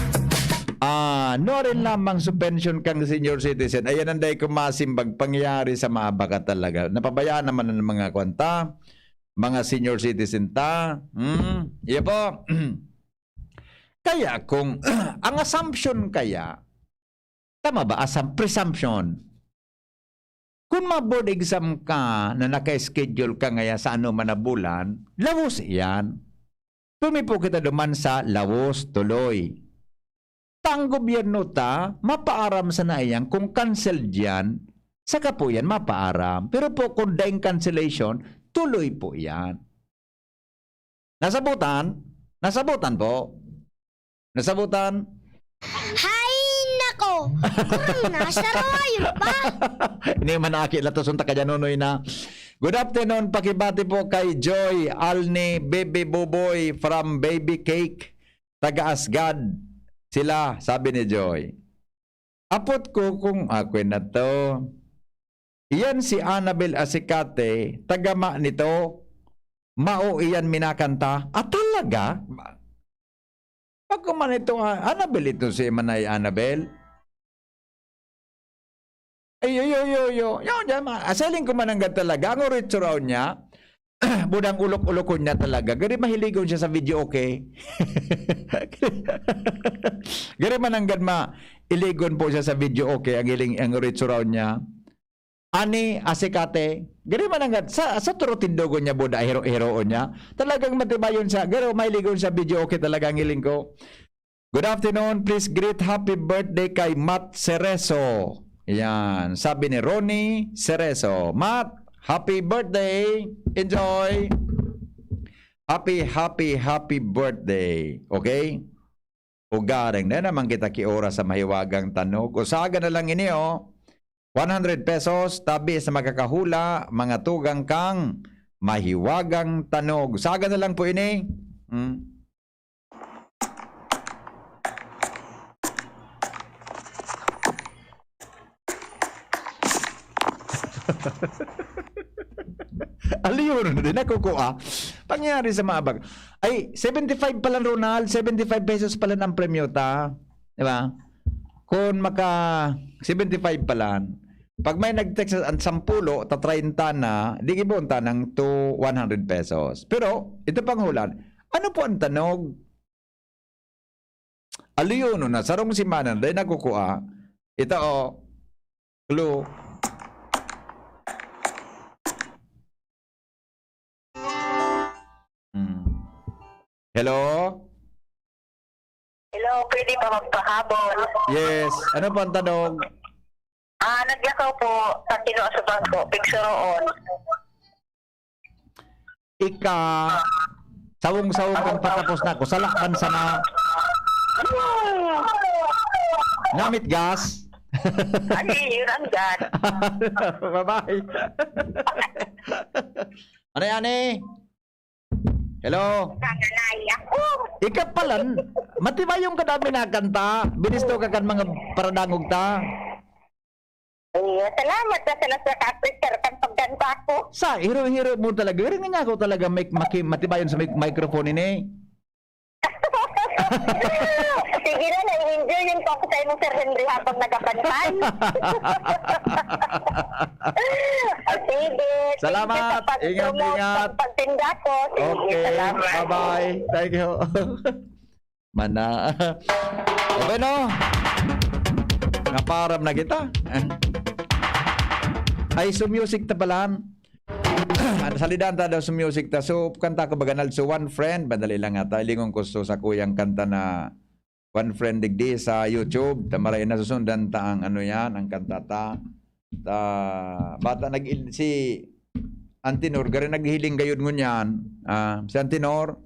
No rin lamang suspension kang senior citizen. Ayan ang dahi kumasimbag pangyayari sa maabaka talaga. Napabayaan naman ng mga kwanta. Mga senior citizen ta. Iyo po. Kaya kung ang assumption kaya, tama ba? Presumption. Kung ma-board exam ka na naka-schedule ka ngaya sa ano man na bulan, lawos iyan. Tumipo kita duman sa lawos tuloy. Tang gobyerno ta, mapaaram sa na iyan kung cancel diyan, saka po yan mapaaram. Pero po kung daing cancellation, tuloy po yan. Nasabutan? Nasabutan po? Nasabutan? Hay nako! Kung nasa rayo pa! Ini manaki lato sunta ka Janonoy na. Good afternoon, pakibati po kay Joy Alni Baby Boboy from Baby Cake, taga Asgad. Sila, sabi ni Joy. Apot ko kung ako na to. Iyan si Annabel Asikate, tagama nito. Mao iyan minakanta. At talaga? Pag kuman ito, Annabel ito si Manay Annabel. Ay, yo. Asaling kumananggat talaga. Ang oritso raw niya, budang ulok-ulokon niya talaga. Gari mahiligon siya sa video, okay? Gari mananggat iligon po siya sa video, okay? Ang oritso raw niya. Ani Asikate, gari mananggat sa turutindogo niya buda hero-heroon niya. Talagang matibayon siya. Garo mahiligon sa video, okay talaga ang hiling ko. Good afternoon, please greet happy birthday kay Matt Cerezo. Yan, sabi ni Ronnie Cerezo. Matt, happy birthday. Enjoy. Happy birthday. Okay? Ugareng na naman kita kiora sa mahiwagang tanog. Usaga na lang ini, 100 pesos, tabi sa makakahula, mga tugang kang mahiwagang tanog. Usaga na lang po ini. Aliyon na din ako ko pangyari sa maabag. Ay, 75 pala Ronald, 75 pesos pala ang premyo ta. Di ba? Kung maka 75 pala, pag may nag-text ang 10, ta 30 na, di gibunta ng 100 pesos. Pero, ito pang hulan. Ano po ang tanog? Aliyon na, sarong simana, dahil nagkukuha. Ito clue. Hello? Hello, pwede pa magpahabol? Yes. Ano po ang tanong? Nagyakaw po sa tinuasuban ko, picture on. Sawong-sawong kang patapos na ako. Salakban sa na. Ngamit gas. Yun ang gan. Bye-bye. Ano? Hello? Ika palan, matibay yung kadami na kanta. Binisto ka kan mga paradangog ta. Salamat na sila sa ka-appreciate kang pagkanta ko. Sa hiro-hiro mo talaga. Hiro nga ako talaga matibayon sa microphone ini. Sige na, na-enjoy yung talk sa inyo, Sir Henry, habang nagkapantan. Sige. Salamat. Ingat. Pagtinda ko. Sige, Okay. salamat. Bye-bye. Thank you. Mana. Okay no. Naparam na kita. Ay, so music ta pala. Salidan ta daw sa music ta. So, kanta ko baganal. So, One Friend. Badali lang nga ta. Lingon ko sa kuyang kanta na One Friend digdi sa YouTube. Tamaray na susundan ta ang ano yan, ang kanta ta. Bata si Antinor, gari naghihiling gayod ngunyan. Si Antinor,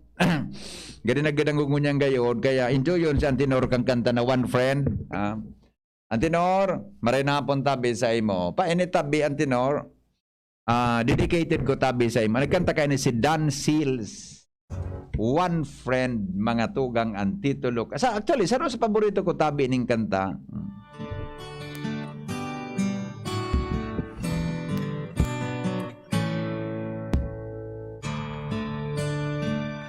gari naggadangog ngunyan gayod. Kaya enjoy yun si Antinor kang kanta na One Friend. Antinor, maray na pong tabi sa imo. Painit tabi, Antinor. Dedicated ko tabi sa imo. Nagkanta kayo ni si Dan Seals. One Friend, mga tugang antitulok. Actually, sa paborito ko tabi ning kanta.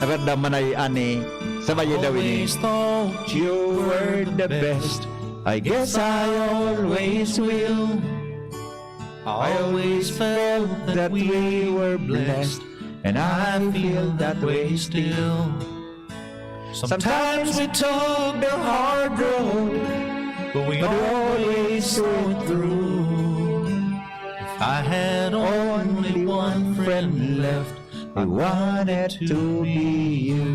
Naganda man ay ani sabay daw ini. Thought you were the best. I guess I always will. I always felt that we were blessed, and I feel that way still. Sometimes we took the hard road, but we always saw it through. If I had only one friend left, I wanted to be you.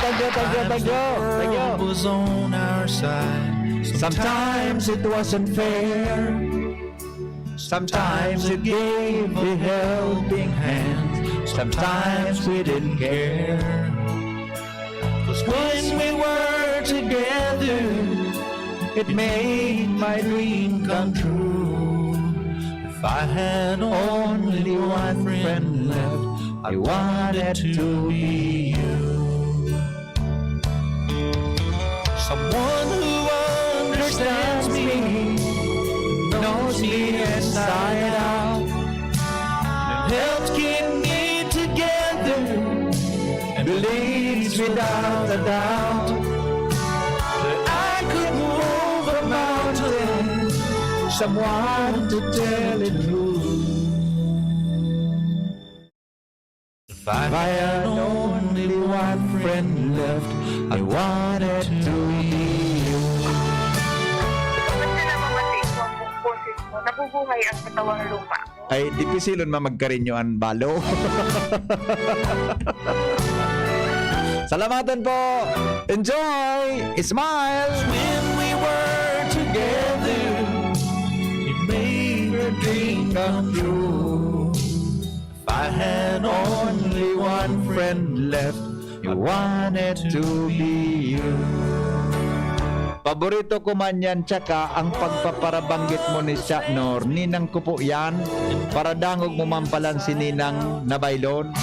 Thank you. Was on our side. Sometimes it wasn't fair. Sometimes it gave a helping hand. Sometimes we didn't care. 'Cause when we were together, it made my dream come true. If I had only one friend left, I wanted to be you. Someone who understands me, knows me inside out, and helps keep me together, and believes without a doubt that I could move a mountain. Someone to tell it true. If I had only one friend left, I wanted to be you. Basta namamatay mo ang boses mo, nabubuhay ang katawang lupa. Ay, di pisilon mamagkarinyo ang balo. Salamatan po! Enjoy! Smile! When we were together, it made a dream come true. If I had only one friend left, I wanted to be you. Paborito ko man yan, tsaka ang pagpaparabanggit mo ni Nor, ninang ko po yan, para dangog mo mampalan si ninang na baylon.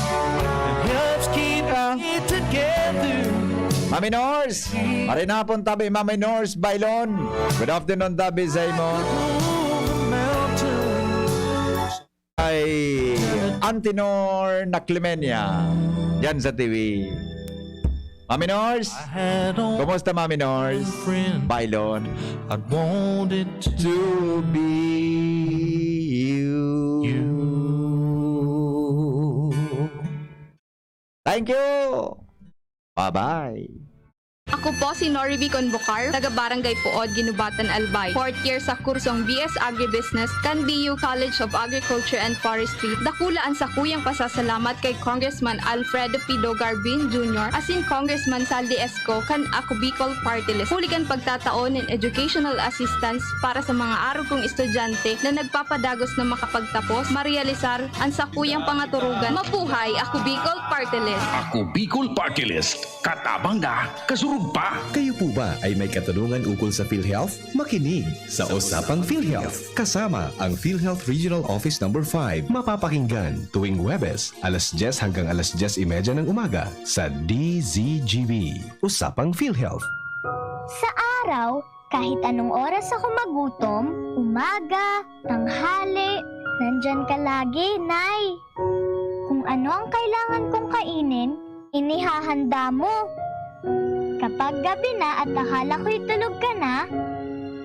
Mami Nors, marin hapon tabi, Mami Nors, baylon. Good afternoon tabi sa imo. Ay, Antinor na Clemenia, yan sa TV. Mami Nors, kumusta Mami Nors? Bailon, I wanted to be you. Thank you. Bye-bye. Ako po si Norivi Convocar, taga-Barangay Puod, Ginubatan, Albay. 4th year sa kursong BS Agribusiness, CanBU College of Agriculture and Forestry. Dakulaan sa kuyang pasasalamat kay Congressman Alfredo P. Dogarbin Jr. asin Congressman Saldi Esco kan Ako Bicol Party List. Huligan pagtataon and educational assistance para sa mga araw kong estudyante na nagpapadagos na makapagtapos, marealisar ang sakuyang pangaturugan. Mabuhay Ako Bicol Party List. Ako Bicol Party List. Katabang na, kasurug pa. Kayo po ba ay may katanungan ukol sa PhilHealth? Makinig sa Usapang PhilHealth. Kasama ang PhilHealth Regional Office No. 5. Mapapakinggan tuwing Huwebes, alas 10 hanggang alas 10:30 ng umaga sa DZGB. Usapang PhilHealth. Sa araw, Kahit anong oras ako magutom, umaga, tanghali, nandyan ka lagi, Nay. Kung ano ang kailangan kong kainin, inihahanda mo. Kapag gabi na at akala ko'y tulog ka na,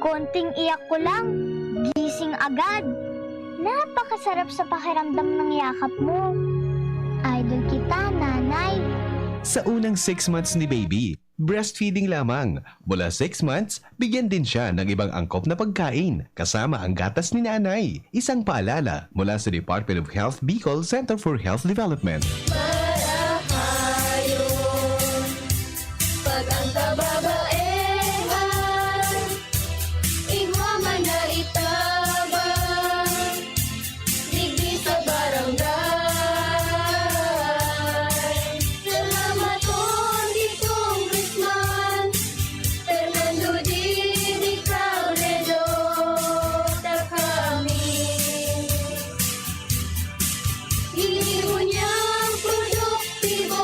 konting iyak ko lang, gising agad. Napakasarap sa pakiramdam ng yakap mo. Idol kita, Nanay. Sa unang 6 months ni baby, breastfeeding lamang. Mula 6 months, bigyan din siya ng ibang angkop na pagkain, kasama ang gatas ni nanay. Isang paalala mula sa Department of Health Bicol Center for Health Development. Pag ang kababaehan, igwa man na itabang, digdi sa barangay. Salamat po ni Congressman Fernando Dini Cabrero na kami. Inibo niyang produktibo,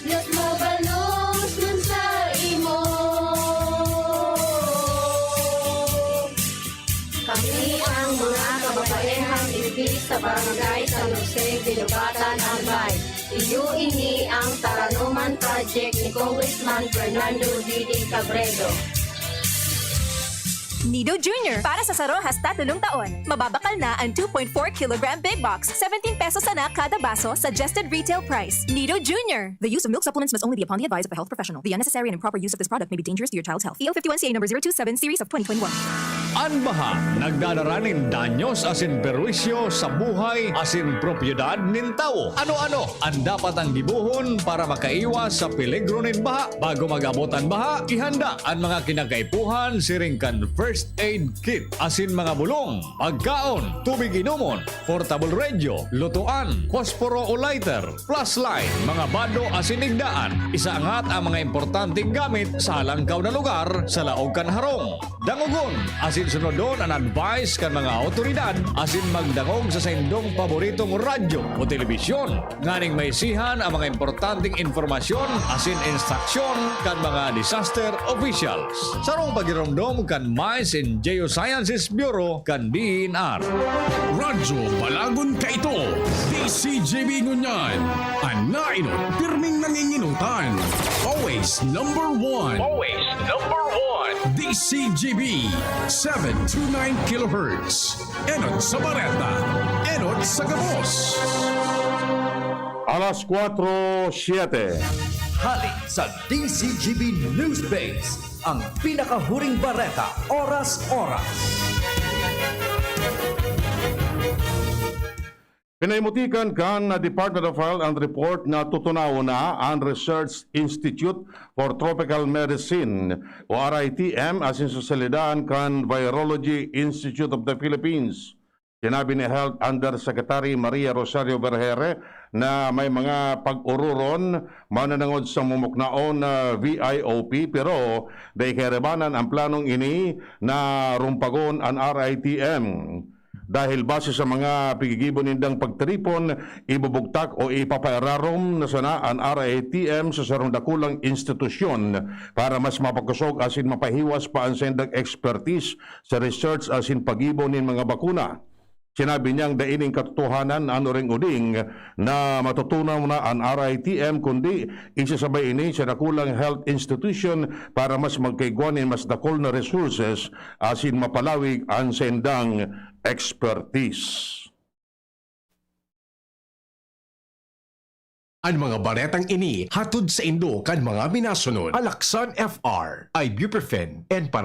Diyos mabalos nun sa imo. Kami ang mga kababaehang ibig sa barangay San Jose, Ginubatan, Albay. Iyo ini ang Taranuman Project ni Congressman Fernando Dini Cabrero. Nido Jr. Para sa Saro hasta 3 taon. Mababakal na ang 2.4 kilogram big box. 17 pesos na kada baso. Suggested retail price. Nido Jr. The use of milk supplements must only be upon the advice of a health professional. The unnecessary and improper use of this product may be dangerous to your child's health. EO 51CA number 027 series of 2021. Anbaha, nagdadaranin danyos asin perwisyo sa buhay asin propiedad nin tao. Ano-ano ang dapat ang gibuhon para makaiwas sa peligro nin baha? Bago mag-abot ang baha, ihanda ang mga kinakaipuhan siring kan first aid kit asin mga bulong, pagkaon, tubig inumon, portable radio, lutuan, posporo o lighter, flashlight, mga bado asin igdaan. Isaangat ang mga importanteng gamit sa halangkaw na lugar sa laog kan harong. Dangugon asin sunodon ang advice kan mga otoridad asin magdangog sa saindong paboritong radyo o telebisyon. Nganing may sihan ang mga importanteng informasyon asin instruksyon kan mga disaster officials. Sarong pagiromdom kan Mines and Geosciences Bureau kan DNR. Radyo Balagon ka ito. DCJB Ngunyan. Anainot, pirming nanginginutan. Always number one. Always number one. DCJB 729 kHz. Enot sa Bareta. Enot sa Gabos. Alas 4:07. Halik sa DCGB News Base, ang pinakahuring bareta, oras-oras. Pinaimutikan kan na Department of Health and report na tutunaw na ang Research Institute for Tropical Medicine o RITM asin susalidaan kan Virology Institute of the Philippines. Sinabi ni Health Undersecretary Maria Rosario Berhere na may mga pag-ururon mananangod sa mumuknaon na VIOP pero dahil ang planong ini na rumpagon ang RITM. Dahil base sa mga pigigibon nindang pagtripon, ibubugtak o ipapairarom na sana ang RITM sa sarong dakulang institusyon para mas mapakusog asin mapahiwas pa ang sendang expertise sa research asin pagibon nin mga bakuna. Sinabi niyang daining katotohanan ano ring uding na matutunaw na ang RITM kundi isasabay ini sa dakulang health institution para mas magkaigwanin mas dakol na resources asin mapalawig ang sendang expertise. Ang mga baretang ini hatod sa Indo kan mga minasunod. Alaksan FR, ibuprofen, and